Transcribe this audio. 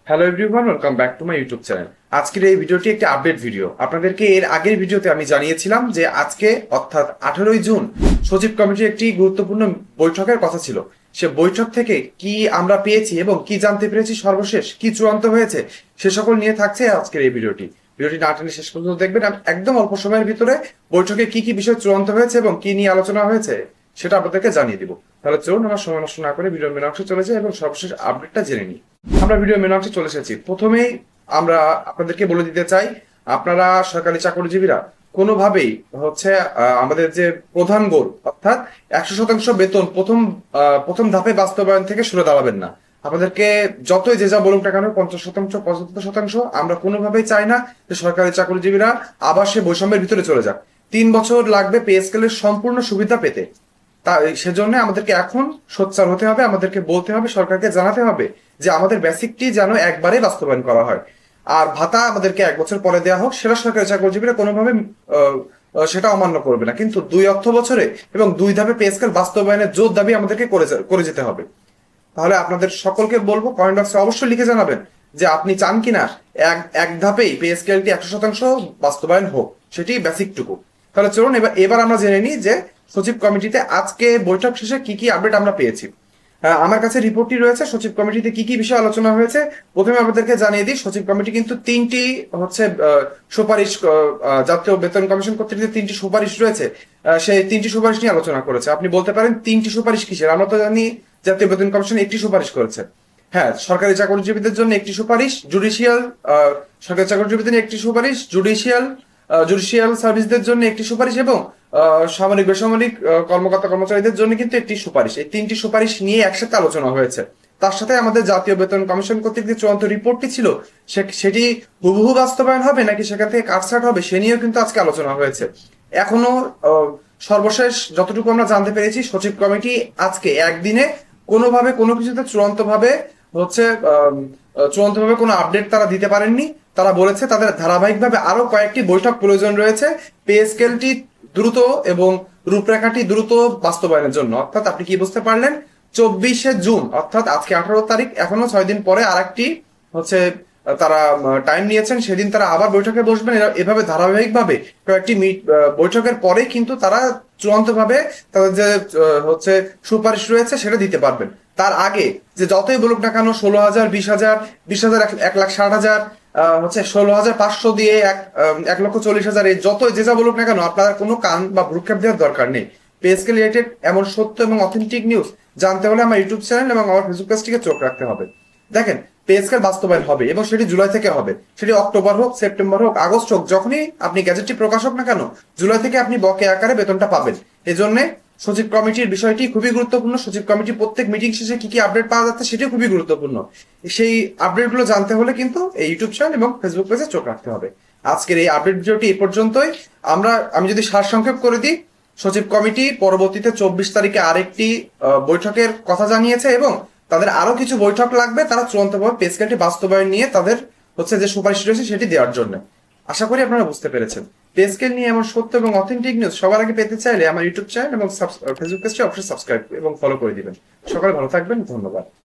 Hello everyone, welcome back to my YouTube channel. আজকের এই ভিডিওটি একটি আপডেট ভিডিও। আপনাদেরকে এর আগের ভিডিওতে আমি জানিয়েছিলাম যে আজকে অর্থাৎ 18ই জুন সচিব কমিটির একটি গুরুত্বপূর্ণ বৈঠকের কথা ছিল। সে বৈঠক থেকে কি আমরা পেয়েছি এবং কি জানতে পেরেছি, সর্বশেষ কি চূড়ান্ত হয়েছে, সে সকল নিয়ে থাকছে আজকের এই ভিডিওটি। ভিডিওটি না টেনে শেষ পর্যন্ত দেখবেন। একদম অল্প সময়ের ভিতরে বৈঠকে কি কি বিষয় চূড়ান্ত হয়েছে এবং কি নিয়ে আলোচনা হয়েছে সেটা আপনাদেরকে জানিয়ে দিব। তাহলে চলুন আমরা সময় নষ্ট না করে ভিডিওর মেন অংশে চলে যাই এবং সর্বশেষ আপডেটটা জেনে নিই। আমরা ভিডিও মেন অংশে চলে এসেছি। প্রথমেই আমরা আপনাদেরকে বলে দিতে চাই, আপনারা সরকারি চাকরিজীবীরা কোনোভাবেই আমাদের যে প্রধান গোল অর্থাৎ 100% বেতন প্রথম ধাপে বাস্তবায়ন থেকে সরে দাঁড়াবেন না। আপনাদেরকে যতই যে যা বলুক না কেন, 50%, 75%, আমরা কোনোভাবেই চাই না যে সরকারি চাকরিজীবীরা আবার সে বৈষম্যের ভিতরে চলে যাক। 3 বছর লাগবে পে স্কেলের সম্পূর্ণ সুবিধা পেতে। তা সেজন্য আমাদেরকে এখন সোচ্চার হতে হবে, আমাদেরকে বলতে হবে, সরকারকে জানাতে হবে যে আমাদের বেসিকটি যেন একবারে বাস্তবায়ন করা হয়। আর ভাতা আমাদেরকে 1 বছর পরে দেওয়া হোক, সেটা সরকারি চাকরিজীবীরা কোনোভাবে সেটা অমান্য করবে না। কিন্তু 2 অর্থ বছরে এবং 2 ধাপে পে স্কেল বাস্তবায়নের জোর দাবি আমাদেরকে করে যেতে হবে। তাহলে আপনাদের সকলকে বলবো, কমেন্ট বক্সে অবশ্যই লিখে জানাবেন যে আপনি চান কিনা এক ধাপেই পে স্কেলটি 100% বাস্তবায়ন হোক, সেটি বেসিকটুকু। তাহলে চলুন এবার আমরা জেনে নিই যে সচিব কমিটিতে আজকে বৈঠক শেষে কি কি আপডেট আমরা পেয়েছি। আমার কাছে রিপোর্টটি রয়েছে সচিব কমিটিতে কি কি বিষয় আলোচনা হয়েছে। প্রথমে আপনাদেরকে জানিয়ে দিই, সচিব কমিটি কিন্তু তিনটি সুপারিশ, জাতীয় বেতন কমিশন কর্তৃক যে 3টি সুপারিশ রয়েছে, সেই 3টি সুপারিশ নিয়ে আলোচনা করেছে। আপনি বলতে পারেন 3টি সুপারিশ কিসের? আমরা তো জানি জাতীয় বেতন কমিশন একটি সুপারিশ করেছে। হ্যাঁ, সরকারি চাকরিজীবীদের জন্য একটি সুপারিশ, সরকারি চাকরিজীবীদের একটি সুপারিশ, জুডিশিয়াল সার্ভিসদের জন্য একটি সুপারিশ এবং সামরিক বেসামরিক কর্মকর্তা কর্মচারীদের জন্য কিন্তু একটি সুপারিশ। এই 3টি সুপারিশ নিয়ে একসাথে আলোচনা হয়েছে। তার সাথে আমাদের জাতীয় বেতন কমিশন কর্তৃক যে চূড়ান্ত রিপোর্টটি ছিল, সেটি হুবহু বাস্তবায়ন হবে নাকি সেখান থেকে কাটছাট হবে, সে নিয়েও কিন্তু আজকে আলোচনা হয়েছে। এখনো সর্বশেষ যতটুকু আমরা জানতে পেরেছি, সচিব কমিটি আজকে একদিনে কোনোভাবে কোনো কিছুতে চূড়ান্তভাবে কোনো আপডেট তারা দিতে পারেননি। তারা বলেছে তাদের ধারাবাহিকভাবে আরো কয়েকটি বৈঠক প্রয়োজন রয়েছে পে স্কেলটি দ্রুত এবং রূপরেখাটি দ্রুত বাস্তবায়নের জন্য। অর্থাৎ আপনি কি বুঝতে পারলেন, 24শে জুন অর্থাৎ আজকে 18 তারিখ, এখনো 6 দিন পরে আরেকটি তারা টাইম নিয়েছেন। সেদিন তারা আবার বৈঠকে বসবেন। এভাবে ধারাবাহিকভাবে কয়েকটি বৈঠকের পরে কিন্তু তারা চূড়ান্তভাবে তাদের যে সুপারিশ রয়েছে সেটা দিতে পারবেন। তার আগে যে যতই বলুক না কেন, 16,000, 20,000, 20,000, 1,60,000, 16,500 দিয়ে 1,40,000, এই যতই যে যা বলুক না কেন, আপনার কোনো কান বা ভ্রুক্ষেপ দেওয়ার দরকার নেই। পে স্কেল রিলেটেড এমন সত্য এবং অথেন্টিক নিউজ জানতে হলে আমার ইউটিউব চ্যানেল এবং আমার ফেসবুক পেজটিকে চোখ রাখতে হবে। দেখেন, পে স্কেল বাস্তবায়ন হবে এবং সেটি জুলাই থেকে হবে। সেটি অক্টোবর হোক, সেপ্টেম্বর হোক, আগস্ট হোক, যখনই আপনি গ্যাজেটটি প্রকাশ হোক না কেন, জুলাই থেকে আপনি বকেয়া আকারে বেতনটা পাবেন। এজন্য সচিব কমিটির বিষয়টি খুবই গুরুত্বপূর্ণ। সচিব কমিটি প্রত্যেক মিটিং শেষে কি কি আপডেট পাওয়া যাচ্ছে সেটি খুবই গুরুত্বপূর্ণ। সেই আপডেটগুলো জানতে হলে কিন্তু এই ইউটিউব চ্যানেল এবং ফেসবুক পেজে চোখ রাখতে হবে। আজকের এই আপডেট ভিডিওটি এই পর্যন্তই। আমি যদি সারসংক্ষেপ করে দিই, সচিব কমিটি পরবর্তীতে 24 তারিখে আরেকটি বৈঠকের কথা জানিয়েছে এবং তাদের আরো কিছু বৈঠক লাগবে তারা চূড়ান্তভাবে পে স্কেলটি বাস্তবায়ন নিয়ে তাদের যে সুপারিশ রয়েছে সেটি দেওয়ার জন্য। আশা করি আপনারা বুঝতে পেরেছেন। পে স্কেল নিয়ে এমন সত্য এবং অথেন্টিক নিউজ সবার আগে পেতে চাইলে আমার ইউটিউব চ্যানেল এবং ফেসবুক পেজটি অবশ্যই সাবস্ক্রাইব এবং ফলো করে দিবেন। সকালে ভালো থাকবেন, ধন্যবাদ।